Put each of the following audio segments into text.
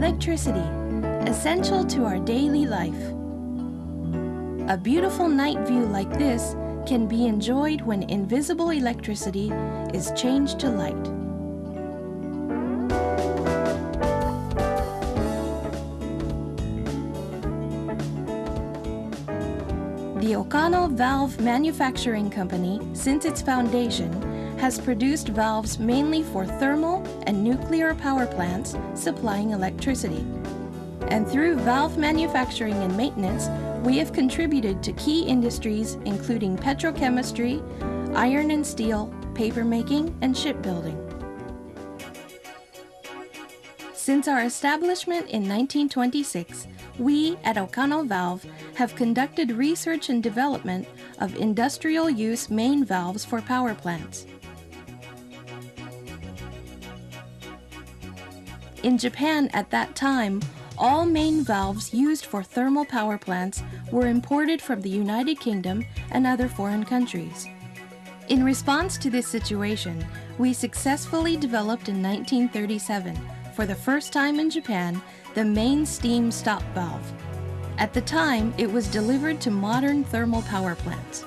Electricity, essential to our daily life. A beautiful night view like this can be enjoyed when invisible electricity is changed to light. The Okano Valve Manufacturing Company, since its foundation, has produced valves mainly for thermal and nuclear power plants supplying electricity. And through valve manufacturing and maintenance, we have contributed to key industries including petrochemistry, iron and steel, papermaking, and shipbuilding. Since our establishment in 1926, we at Okano Valve have conducted research and development of industrial use main valves for power plants. In Japan at that time, all main valves used for thermal power plants were imported from the United Kingdom and other foreign countries. In response to this situation, we successfully developed in 1937, for the first time in Japan, the main steam stop valve. At the time, it was delivered to modern thermal power plants.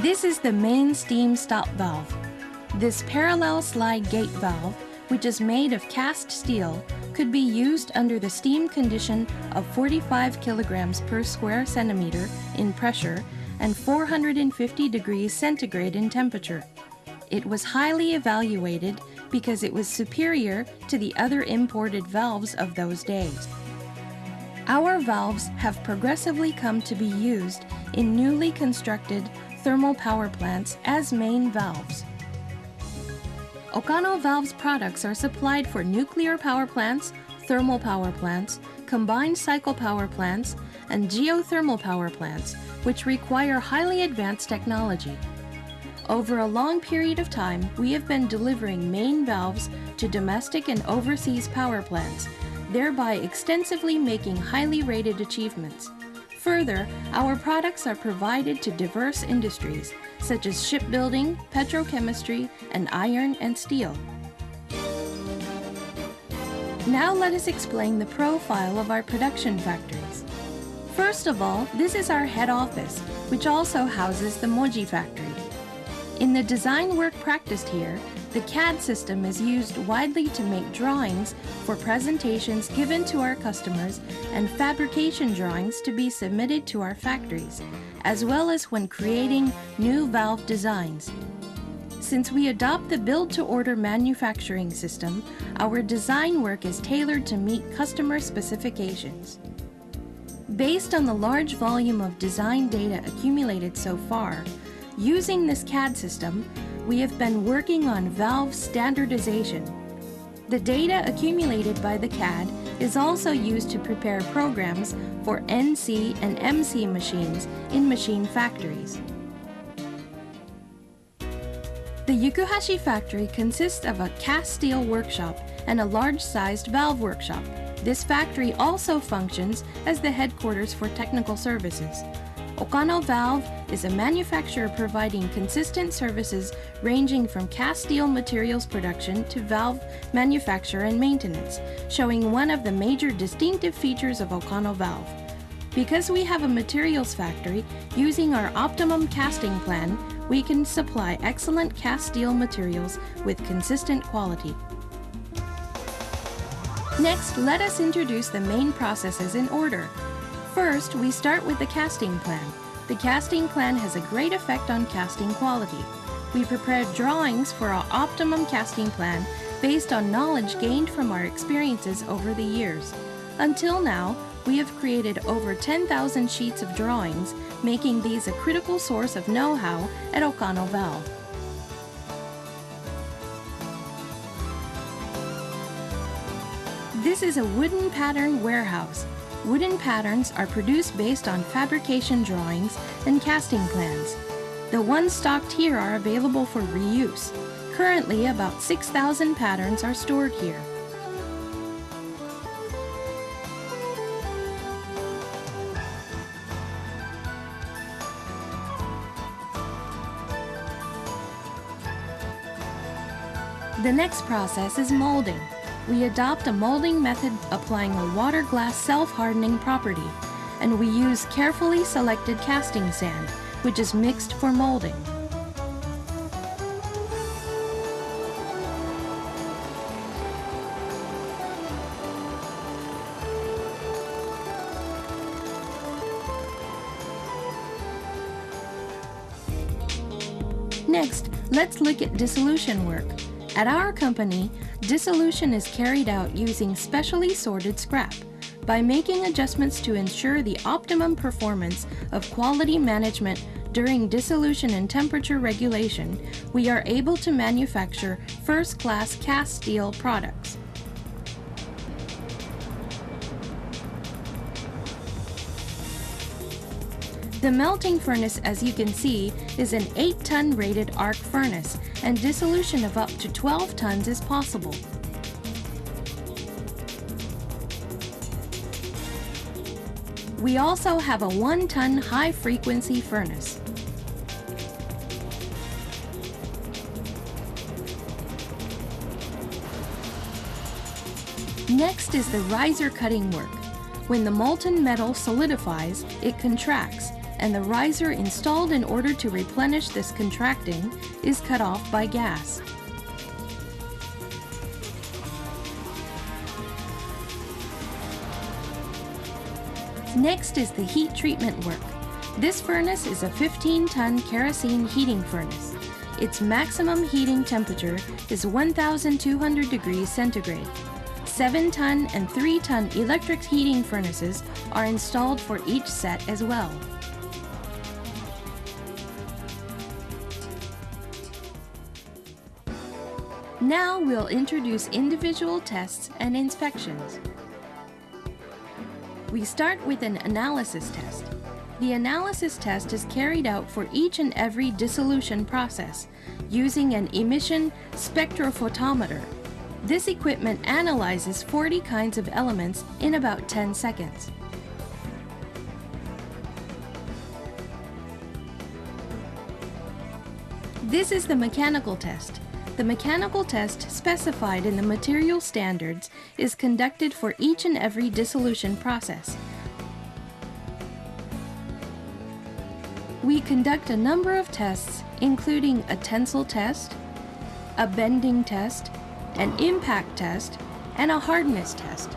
This is the main steam stop valve. This parallel slide gate valve, which is made of cast steel, could be used under the steam condition of 45 kilograms per square centimeter in pressure and 450 degrees centigrade in temperature. It was highly evaluated because it was superior to the other imported valves of those days. Our valves have progressively come to be used in newly constructed thermal power plants as main valves. Okano Valve's products are supplied for nuclear power plants, thermal power plants, combined cycle power plants, and geothermal power plants, which require highly advanced technology. Over a long period of time, we have been delivering main valves to domestic and overseas power plants, thereby extensively making highly rated achievements. Further, our products are provided to diverse industries, such as shipbuilding, petrochemistry, and iron and steel. Now let us explain the profile of our production factories. First of all, this is our head office, which also houses the Moji factory. In the design work practiced here, the CAD system is used widely to make drawings for presentations given to our customers and fabrication drawings to be submitted to our factories, as well as when creating new valve designs. Since we adopt the build-to-order manufacturing system, our design work is tailored to meet customer specifications. Based on the large volume of design data accumulated so far, using this CAD system, we have been working on valve standardization. The data accumulated by the CAD is also used to prepare programs for NC and MC machines in machine factories. The Yukuhashi Factory consists of a cast steel workshop and a large-sized valve workshop. This factory also functions as the headquarters for technical services. Okano Valve is a manufacturer providing consistent services ranging from cast steel materials production to valve manufacture and maintenance, showing one of the major distinctive features of Okano Valve. Because we have a materials factory, using our optimum casting plan, we can supply excellent cast steel materials with consistent quality. Next, let us introduce the main processes in order. First, we start with the casting plan. The casting plan has a great effect on casting quality. We prepared drawings for our optimum casting plan based on knowledge gained from our experiences over the years. Until now, we have created over 10,000 sheets of drawings, making these a critical source of know-how at Okano Valve. This is a wooden pattern warehouse. Wooden patterns are produced based on fabrication drawings and casting plans. The ones stocked here are available for reuse. Currently, about 6,000 patterns are stored here. The next process is molding. We adopt a molding method applying a water glass self-hardening property, and we use carefully selected casting sand, which is mixed for molding. Next, let's look at dissolution work. At our company, dissolution is carried out using specially sorted scrap. By making adjustments to ensure the optimum performance of quality management during dissolution and temperature regulation, we are able to manufacture first-class cast steel products. The melting furnace, as you can see, is an 8-ton rated arc furnace, and dissolution of up to 12 tons is possible. We also have a 1-ton high-frequency furnace. Next is the riser cutting work. When the molten metal solidifies, it contracts, and the riser installed in order to replenish this contracting is cut off by gas. Next is the heat treatment work. This furnace is a 15-ton kerosene heating furnace. Its maximum heating temperature is 1,200 degrees centigrade. 7-ton and 3-ton electric heating furnaces are installed for each set as well. Now we'll introduce individual tests and inspections. We start with an analysis test. The analysis test is carried out for each and every dissolution process using an emission spectrophotometer. This equipment analyzes 40 kinds of elements in about 10 seconds. This is the mechanical test. The mechanical test specified in the material standards is conducted for each and every dissolution process. We conduct a number of tests, including a tensile test, a bending test, an impact test, and a hardness test.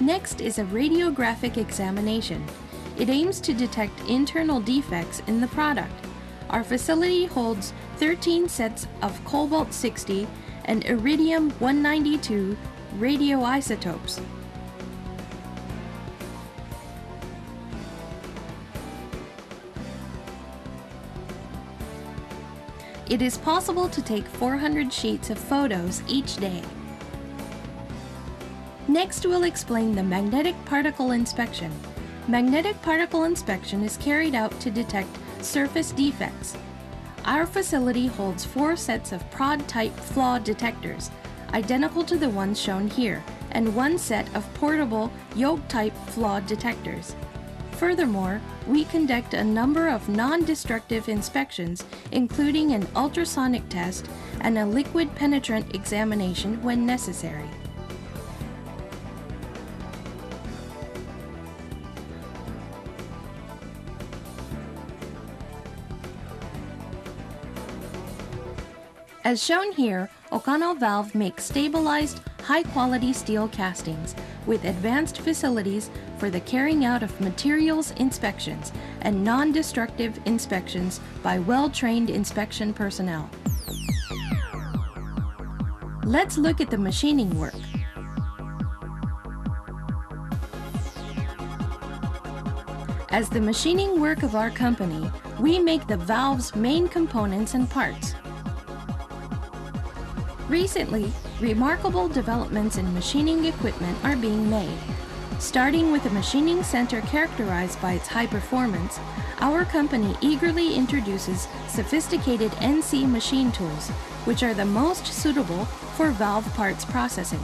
Next is a radiographic examination. It aims to detect internal defects in the product. Our facility holds 13 sets of Cobalt-60 and Iridium-192 radioisotopes. It is possible to take 400 sheets of photos each day. Next, we'll explain the magnetic particle inspection. Magnetic particle inspection is carried out to detect surface defects. Our facility holds 4 sets of prod-type flaw detectors, identical to the ones shown here, and 1 set of portable yoke-type flaw detectors. Furthermore, we conduct a number of non-destructive inspections, including an ultrasonic test and a liquid penetrant examination when necessary. As shown here, Okano Valve makes stabilized, high-quality steel castings with advanced facilities for the carrying out of materials inspections and non-destructive inspections by well-trained inspection personnel. Let's look at the machining work. As the machining work of our company, we make the valve's main components and parts. Recently, remarkable developments in machining equipment are being made. Starting with a machining center characterized by its high performance, our company eagerly introduces sophisticated NC machine tools, which are the most suitable for valve parts processing.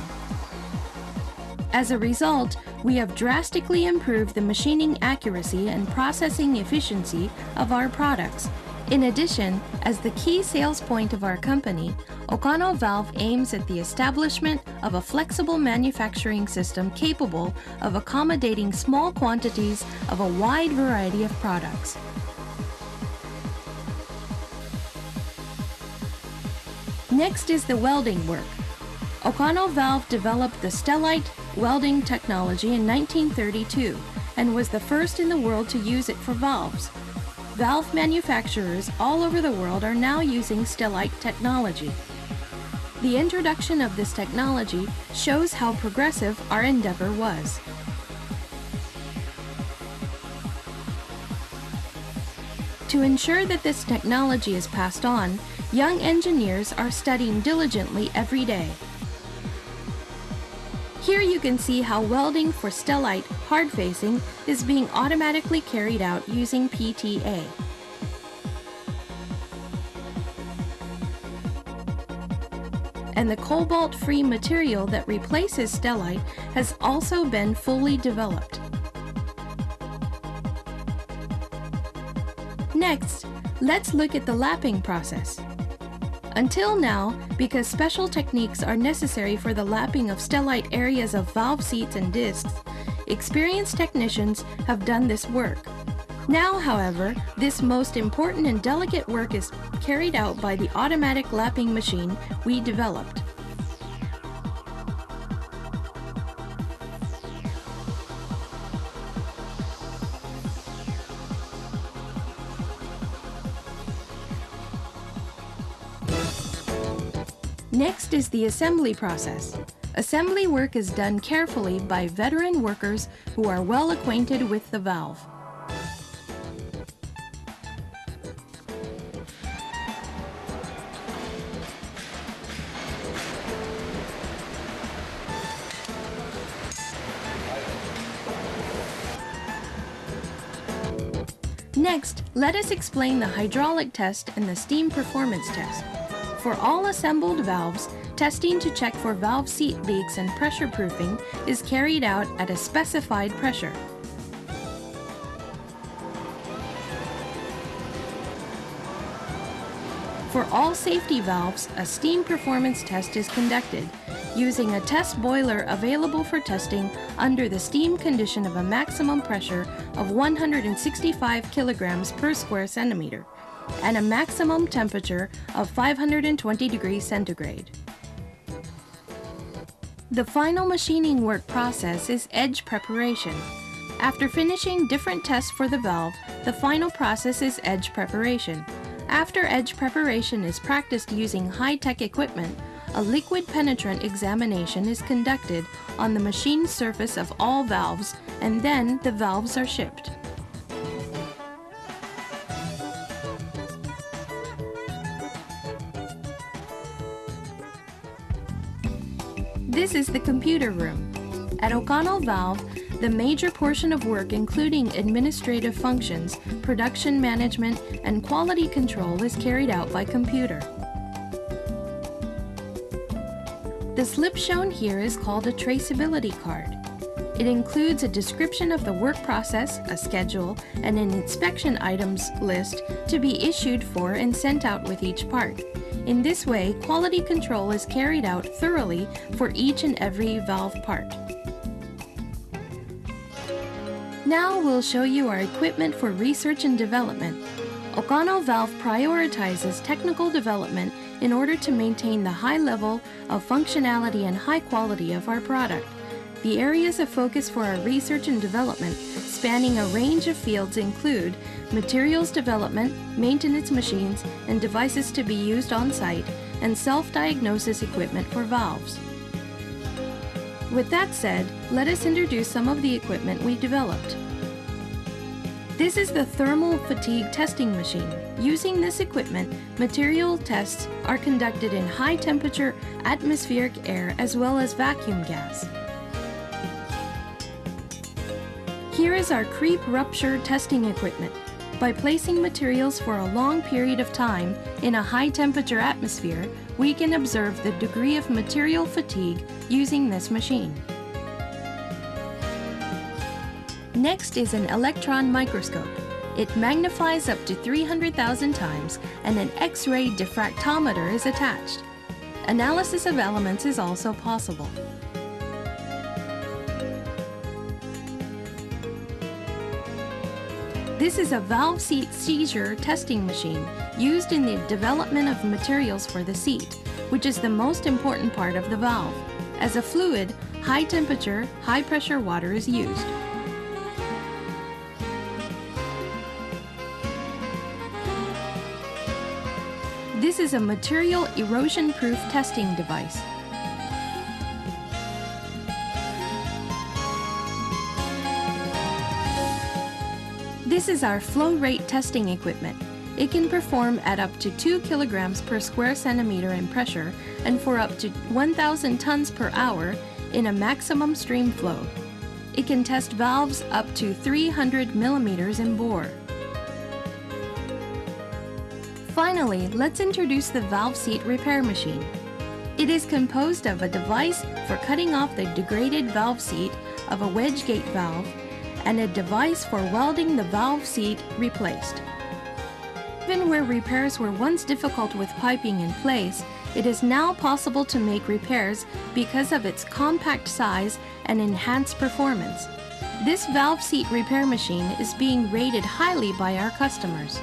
As a result, we have drastically improved the machining accuracy and processing efficiency of our products. In addition, as the key sales point of our company, Okano Valve aims at the establishment of a flexible manufacturing system capable of accommodating small quantities of a wide variety of products. Next is the welding work. Okano Valve developed the stellite welding technology in 1932 and was the first in the world to use it for valves. Valve manufacturers all over the world are now using stellite technology. The introduction of this technology shows how progressive our endeavor was. To ensure that this technology is passed on, young engineers are studying diligently every day. Here you can see how welding for stellite hard facing is being automatically carried out using PTA. And the cobalt-free material that replaces stellite has also been fully developed. Next, let's look at the lapping process. Until now, because special techniques are necessary for the lapping of stellite areas of valve seats and discs, experienced technicians have done this work. Now, however, this most important and delicate work is carried out by the automatic lapping machine we developed. Next is the assembly process. Assembly work is done carefully by veteran workers who are well acquainted with the valve. Next, let us explain the hydraulic test and the steam performance test. For all assembled valves, testing to check for valve seat leaks and pressure proofing is carried out at a specified pressure. For all safety valves, a steam performance test is conducted using a test boiler available for testing under the steam condition of a maximum pressure of 165 kilograms per square centimeter and a maximum temperature of 520 degrees centigrade. The final machining work process is edge preparation. After finishing different tests for the valve, the final process is edge preparation. After edge preparation is practiced using high-tech equipment, a liquid penetrant examination is conducted on the machined surface of all valves, and then the valves are shipped. This is the computer room. At Okano Valve, the major portion of work, including administrative functions, production management, and quality control, is carried out by computer. The slip shown here is called a traceability card. It includes a description of the work process, a schedule, and an inspection items list to be issued for and sent out with each part. In this way, quality control is carried out thoroughly for each and every valve part. Now we'll show you our equipment for research and development. Okano Valve prioritizes technical development in order to maintain the high level of functionality and high quality of our product. The areas of focus for our research and development, spanning a range of fields, include materials development, maintenance machines and devices to be used on site, and self-diagnosis equipment for valves. With that said, let us introduce some of the equipment we developed. This is the thermal fatigue testing machine. Using this equipment, material tests are conducted in high temperature atmospheric air as well as vacuum gas. Here is our creep rupture testing equipment. By placing materials for a long period of time in a high-temperature atmosphere, we can observe the degree of material fatigue using this machine. Next is an electron microscope. It magnifies up to 300,000 times, and an X-ray diffractometer is attached. Analysis of elements is also possible. This is a valve seat seizure testing machine used in the development of materials for the seat, which is the most important part of the valve. As a fluid, high temperature, high pressure water is used. This is a material erosion-proof testing device. This is our flow rate testing equipment. It can perform at up to 2 kilograms per square centimeter in pressure and for up to 1,000 tons per hour in a maximum stream flow. It can test valves up to 300 millimeters in bore. Finally, let's introduce the valve seat repair machine. It is composed of a device for cutting off the degraded valve seat of a wedge gate valve and a device for welding the valve seat replaced. Even where repairs were once difficult with piping in place, it is now possible to make repairs because of its compact size and enhanced performance. This valve seat repair machine is being rated highly by our customers.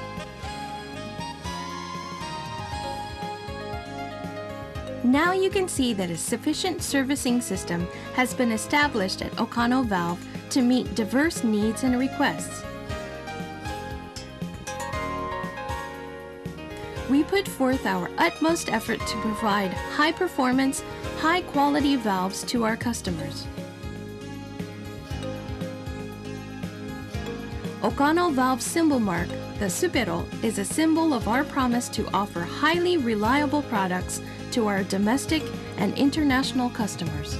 Now you can see that a sufficient servicing system has been established at Okano Valve to meet diverse needs and requests. We put forth our utmost effort to provide high-performance, high-quality valves to our customers. Okano Valve's symbol mark, the supero, is a symbol of our promise to offer highly reliable products to our domestic and international customers.